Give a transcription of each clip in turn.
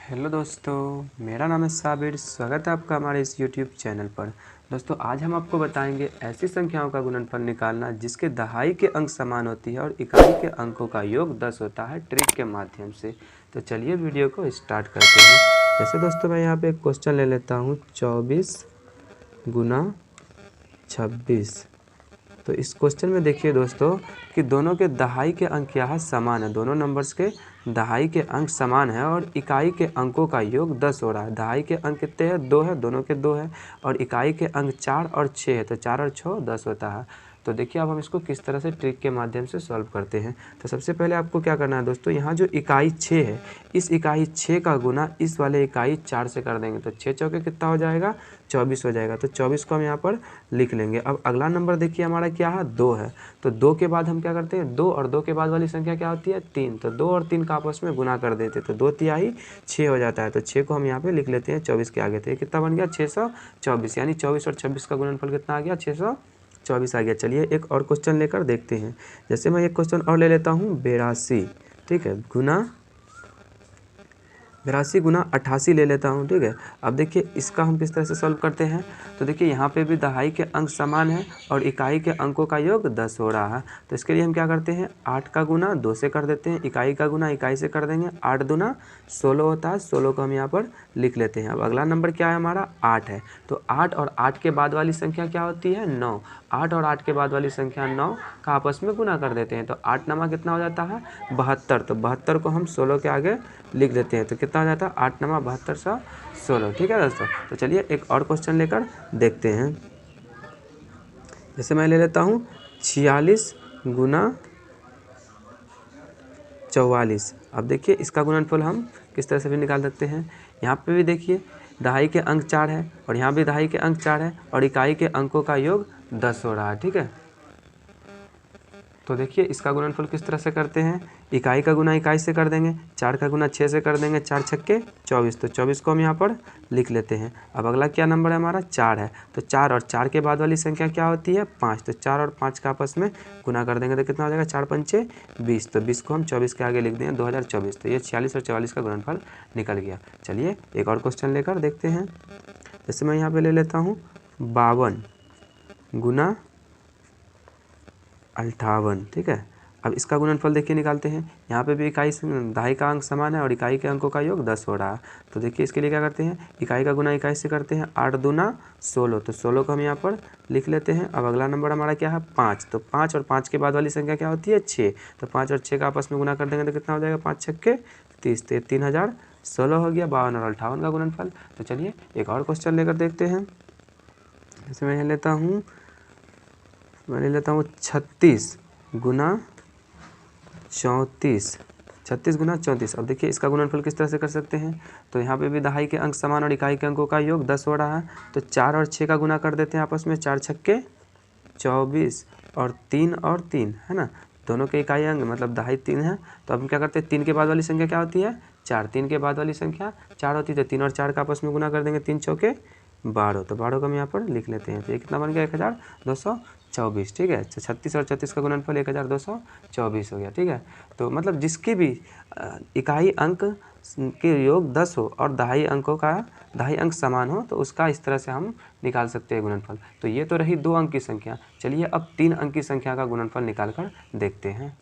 Hello दोस्तों, मेरा नाम है साबिर। स्वागत है आपका हमारे इस यूट्यूब चैनल पर। दोस्तों, आज हम आपको बताएंगे ऐसी संख्याओं का गुणनफल निकालना जिसके दहाई के अंक समान होती है और इकाई के अंकों का योग 10 होता है ट्रिक के माध्यम से। तो चलिए वीडियो को स्टार्ट करते हैं। जैसे दोस्तों, मैं यहाँ पे एक क्वेश्चन ले लेता हूँ, 24 गुना 26। तो इस क्वेश्चन में देखिए दोस्तों कि दोनों के दहाई के अंक यहाँ समान है। दोनों नंबर्स के दहाई के अंक समान है और इकाई के अंकों का योग 10 हो रहा है। दहाई के अंक कितने हैं? 2 है, दोनों के 2 है। और इकाई के अंक 4 और 6 है, तो 4 और 6 10 होता है। तो देखिए अब हम इसको किस तरह से ट्रिक के माध्यम से सॉल्व करते हैं। तो सबसे पहले आपको क्या करना है दोस्तों, यहाँ जो इकाई 6 है, इस इकाई 6 का गुना इस वाले इकाई 4 से कर देंगे। तो 6 चौके कितना हो जाएगा? 24 हो जाएगा। तो 24 को हम यहाँ पर लिख लेंगे। अब अगला नंबर देखिए हमारा क्या है? 2 है। तो 2 के बाद हम क्या करते हैं? 2 और 2 के बाद वाली संख्या क्या होती है? 3। तो 2 और 3 का आपस में गुना कर देते, तो 2 तिहाई 6 हो जाता है। तो 6 को हम यहाँ पे लिख लेते हैं 24 के आगे। तो ये कितना बन गया? 624। यानी 24 और 26 का गुणनफल कितना आ गया? 624 आ गया। चलिए एक और क्वेश्चन लेकर देखते हैं। जैसे मैं एक क्वेश्चन और ले लेता हूँ, 82, ठीक है, गुना 82 गुना 88 ले लेता हूँ, ठीक है। अब देखिए इसका हम किस तरह से सॉल्व करते हैं। तो देखिए यहाँ पे भी दहाई के अंक समान है और इकाई के अंकों का योग 10 हो रहा है। तो इसके लिए हम क्या करते हैं? 8 का गुना 2 से कर देते हैं, इकाई का गुना इकाई से कर देंगे। 8 दूना 16 होता है, 16 को हम यहाँ पर लिख लेते हैं। अब अगला नंबर क्या है हमारा? 8 है। तो 8 और 8 के बाद वाली संख्या क्या होती है? 9। 8 और 8 के बाद वाली संख्या 9 का आपस में गुना कर देते हैं। तो 8 नमा कितना हो जाता है? 72। तो 72 को हम 16 के आगे लिख देते हैं। तो कितना हो जाता है? 8 नमा 72 16। ठीक है दोस्तों। तो चलिए एक और क्वेश्चन लेकर देखते हैं। जैसे मैं ले लेता हूँ 46 गुना 44। अब देखिए इसका गुणनफल हम किस तरह से भी निकाल सकते हैं। यहाँ पे भी देखिए दहाई के अंक 4 है और यहाँ भी दहाई के अंक 4 है और इकाई के अंकों का योग 10 हो रहा है, ठीक है। तो देखिए इसका गुणनफल किस तरह से करते हैं। इकाई का गुना इकाई से कर देंगे, 4 का गुना 6 से कर देंगे, 4 छक्के 24। तो 24 को हम यहाँ पर लिख लेते हैं। अब अगला क्या नंबर है हमारा? 4 है। तो 4 और 4 के बाद वाली संख्या क्या होती है? 5। तो 4 और 5 का आपस में गुना कर देंगे तो कितना हो जाएगा? 4 पंचे 20। तो 20 को हम 24 के आगे लिख देंगे 2024। तो ये 46 और 44 का गुणनफल निकल गया। चलिए एक और क्वेश्चन लेकर देखते हैं। जैसे मैं यहाँ पर ले लेता हूँ 52 गुना 58, ठीक है। अब इसका गुणनफल देखिए निकालते हैं। यहाँ पे भी इकाई दहाई का अंक समान है और इकाई के अंकों का योग 10 हो रहा है। तो देखिए इसके लिए क्या करते हैं? इकाई का गुना इकाई से करते हैं। 8 दूना 16। तो 16 को हम यहाँ पर लिख लेते हैं। अब अगला नंबर हमारा क्या है? 5। तो 5 और 5 के बाद वाली संख्या क्या होती है? 6। तो 5 और 6 का आपस में गुना कर देंगे तो कितना हो जाएगा? 5 छक्के 30। तो 3016 हो गया। 52 और 58 का गुणनफल। तो चलिए एक और क्वेश्चन लेकर देखते हैं। जैसे मैं लेता हूँ 36 गुना 34। 36 गुना 34। अब देखिए इसका गुणनफल किस तरह से कर सकते हैं। तो यहाँ पे भी दहाई के अंक समान और इकाई के अंकों का योग 10 हो रहा है। तो 4 और 6 का गुना कर देते हैं आपस में, 4 छक्के 24 और 3 और 3 है ना। दोनों के इकाई अंक मतलब दहाई 3 है। तो अब हम क्या करते हैं? 3 के बाद वाली संख्या क्या होती है? 4। 3 के बाद वाली संख्या 4 होती है। तो 3 और 4 का आपस में गुना कर देंगे, 3 चौके 12। तो 12 को हम यहाँ पर लिख लेते हैं। तो ये कितना बन गया? 1224, ठीक है। 36 और 34 का गुणनफल 1224 हो गया, ठीक है। तो मतलब जिसकी भी इकाई अंक के योग 10 हो और दहाई अंक समान हो तो उसका इस तरह से हम निकाल सकते हैं गुणनफल। तो ये तो रही 2 अंक की संख्या। चलिए अब 3 अंक की संख्या का गुणनफल निकाल कर देखते हैं।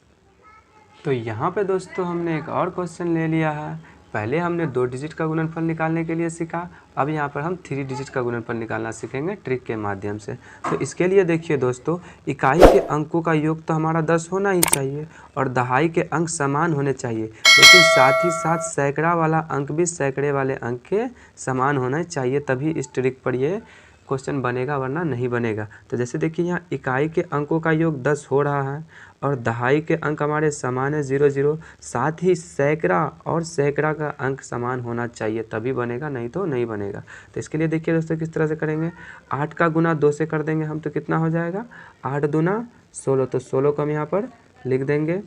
तो यहाँ पे दोस्तों हमने एक और क्वेश्चन ले लिया है। पहले हमने 2 डिजिट का गुणनफल निकालने के लिए सीखा, अब यहाँ पर हम 3 डिजिट का गुणनफल निकालना सीखेंगे ट्रिक के माध्यम से। तो इसके लिए देखिए दोस्तों, इकाई के अंकों का योग तो हमारा 10 होना ही चाहिए और दहाई के अंक समान होने चाहिए, लेकिन साथ ही साथ सैकड़ा वाला अंक भी सैकड़े वाले अंक के समान होना चाहिए, तभी इस ट्रिक पर ये क्वेश्चन बनेगा, वरना नहीं बनेगा। तो जैसे देखिए यहाँ इकाई के अंकों का योग 10 हो रहा है और दहाई के अंक हमारे समान है 0 0, साथ ही सैकड़ा और सैकड़ा का अंक समान होना चाहिए तभी बनेगा, नहीं तो नहीं बनेगा। तो इसके लिए देखिए दोस्तों किस तरह से करेंगे। 8 का गुना 2 से कर देंगे हम, तो कितना हो जाएगा? 8 दूना 16। तो 16 को हम यहाँ पर लिख देंगे।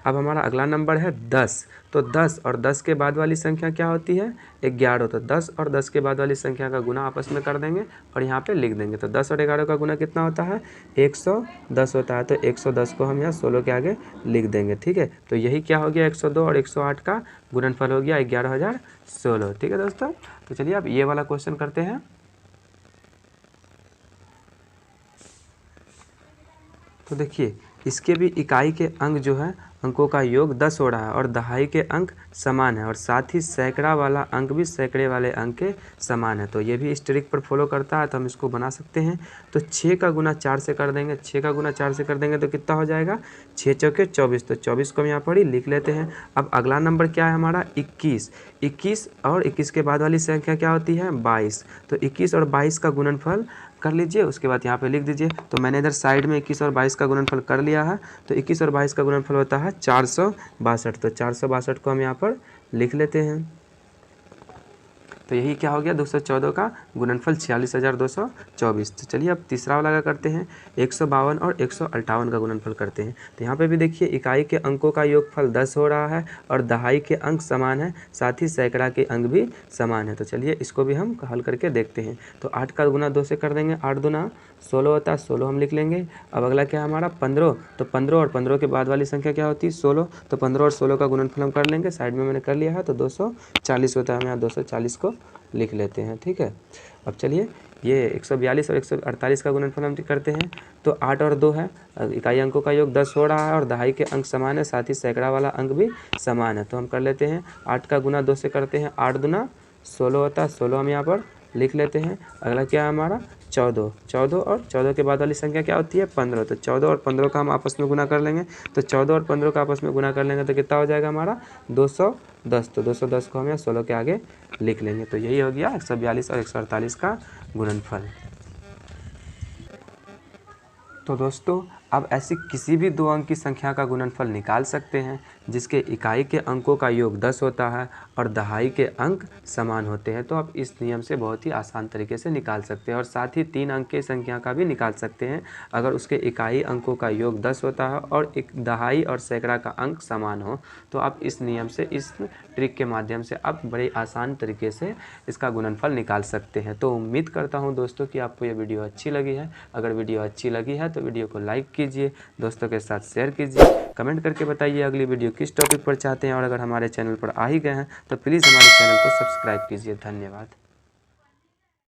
अब हमारा अगला नंबर है 10। तो 10 और 10 के बाद वाली संख्या क्या होती है? 11। तो 10 और 10 के बाद वाली संख्या का गुना आपस में कर देंगे और यहाँ पे लिख देंगे। तो 10 और 11 का गुना कितना होता है? 110 होता है। तो 110 को हम यहाँ 16 के आगे लिख देंगे। ठीक है, तो यही क्या हो गया? 102 और 108 का गुणनफल हो गया 11,016। ठीक है दोस्तों, तो चलिए अब ये वाला क्वेश्चन करते हैं। तो देखिए इसके भी इकाई के अंक जो है अंकों का योग 10 हो रहा है और दहाई के अंक समान है और साथ ही सैकड़ा वाला अंक भी सैकड़े वाले अंक के समान है। तो ये भी इस ट्रिक पर फॉलो करता है, तो हम इसको बना सकते हैं। तो 6 का गुना 4 से कर देंगे। 6 का गुना 4 से कर देंगे तो कितना हो जाएगा? 6 चौके 24। तो 24 को हम यहाँ पर ही लिख लेते हैं। अब अगला नंबर क्या है हमारा? 21। 21 और 21 के बाद वाली संख्या क्या होती है? 22। तो 21 और 22 का गुणनफल कर लीजिए, उसके बाद यहाँ पे लिख दीजिए। तो मैंने इधर साइड में 21 और 22 का गुणनफल कर लिया है। तो 21 और 22 का गुणनफल होता है 462। तो 462 को हम यहाँ पर लिख लेते हैं। तो यही क्या हो गया? 214 का गुणनफल 46,224। तो चलिए अब तीसरा वाला क्या करते हैं? 152 और 158 का गुणनफल करते हैं। तो यहाँ पे भी देखिए इकाई के अंकों का योगफल 10 हो रहा है और दहाई के अंक समान है, साथ ही सैकड़ा के अंक भी समान है। तो चलिए इसको भी हम हल करके देखते हैं। तो 8 का गुना 2 से कर देंगे। 8 दूना 16 होता है, 16 हम लिख लेंगे। अब अगला क्या है हमारा? 15। तो 15 और 15 के बाद वाली संख्या क्या होती है? 16। तो 15 और 16 का गुणनफल हम कर लेंगे, साइड में मैंने कर लिया है। तो 240 होता है, हम यहाँ 240 को लिख लेते हैं। ठीक है, अब चलिए ये 142 और 148 का गुणनफल हम करते हैं। तो 8 और 2 है, इकाई अंकों का योग 10 हो रहा है और दहाई के अंक समान है, साथ ही सैकड़ा वाला अंक भी समान है। तो हम कर लेते हैं 8 का गुना 2 से करते हैं। 8 दूना 16 होता है, 16 हम यहाँ पर लिख लेते हैं। अगला क्या है हमारा? 14। 14 और 14 के बाद वाली संख्या क्या होती है? 15। तो 14 और 15 का हम आपस में गुना कर लेंगे। तो 14 और 15 का आपस में गुना कर लेंगे तो कितना हो जाएगा हमारा? 210। तो 210 को हम यहाँ 16 के आगे लिख लेंगे। तो यही हो गया 142 और 148 का गुणनफल। तो दोस्तों अब ऐसी किसी भी दो अंक की संख्या का गुणनफल निकाल सकते हैं जिसके इकाई के अंकों का योग 10 होता है और दहाई के अंक समान होते हैं। तो आप इस नियम से बहुत ही आसान तरीके से निकाल सकते हैं और साथ ही 3 अंक की संख्या का भी निकाल सकते हैं अगर उसके इकाई अंकों का योग 10 होता है और एक दहाई और सैकड़ा का अंक समान हो। तो आप इस नियम से, इस ट्रिक के माध्यम से आप बड़े आसान तरीके से इसका गुणनफल निकाल सकते हैं। तो उम्मीद करता हूँ दोस्तों कि आपको ये वीडियो अच्छी लगी है। अगर वीडियो अच्छी लगी है तो वीडियो को लाइक कीजिए, दोस्तों के साथ शेयर कीजिए, कमेंट करके बताइए अगली वीडियो किस टॉपिक पर चाहते हैं और अगर हमारे चैनल पर आ ही गए हैं तो प्लीज़ हमारे चैनल को सब्सक्राइब कीजिए। धन्यवाद।